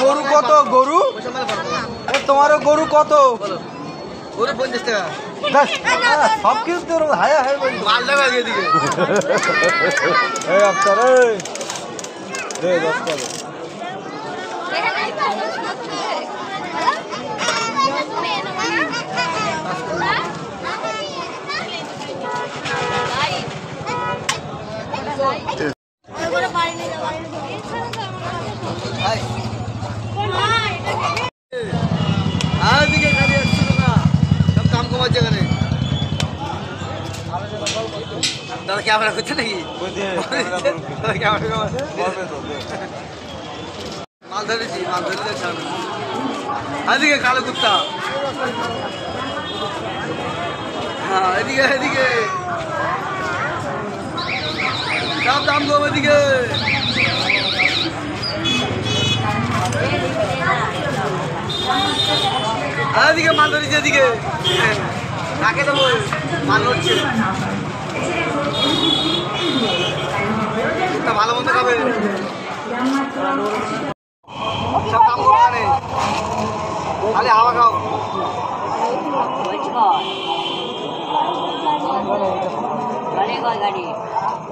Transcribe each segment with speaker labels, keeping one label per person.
Speaker 1: গরু কত? গরু তোমারও গরু কত?
Speaker 2: গরু 50 টাকা।
Speaker 1: সব কিছু তোর হায়া হায় বলি
Speaker 2: মাল টাকা দিয়ে দিকে।
Speaker 1: এই আফতার দে 10 টাকা।
Speaker 2: দাদা ক্যামেরা করছে নাকি? মাল ধরেছি, মাল ধরে এদিকে কালো কুত্তা। হ্যাঁ এদিকে এদিকে দাম দেবো এদিকে। এদিকে মাল ধরেছি এদিকে কাকে দেবো মাল ধরছে ভালো মন্দ খাবে সব কাম করো আরে খালি হাওয়া খাও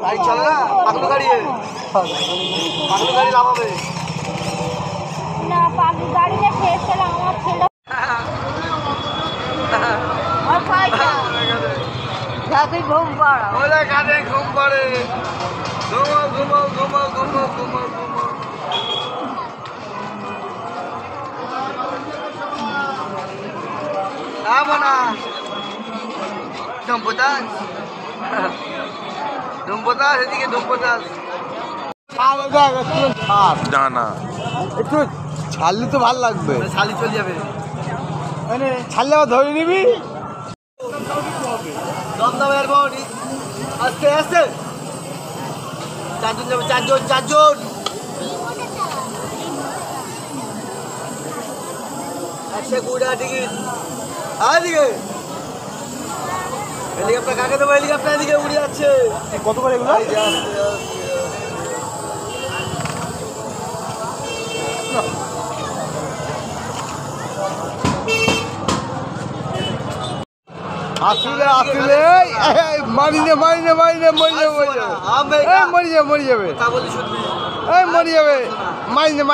Speaker 2: গাড়ি চলে না পাগল গাড়ি লাভ হবে
Speaker 3: না পাগল গাড়ি না খেয়েছিলাম আমার ছেলে ঘুম পড়া
Speaker 2: ওলে কাঁধে ঘুম পড়ে ঘুমো ঘুমো ঘুমো ঘুমো ঘুমো ঘুমো না ধুমপতাস এদিকে ধুমপতাস
Speaker 1: না একটু ছাড়লে তো ভালো লাগবে।
Speaker 2: শালি চলে যাবে
Speaker 1: ছাড়লে আবার ধরে নিবি।
Speaker 2: দমদমের বউনি আস্তে আস্তে চারজন যাবে চারজন একশো কুড়ি টিকিট এদিকে হেলিকপ্টার কাকে দেবো হেলিকপ্টার এদিকে উড়ে যাচ্ছে
Speaker 1: কত করে এগুলো? আসলে মরি যাবে
Speaker 2: তা বলি শুনবি
Speaker 1: মরি যাবে মারিনে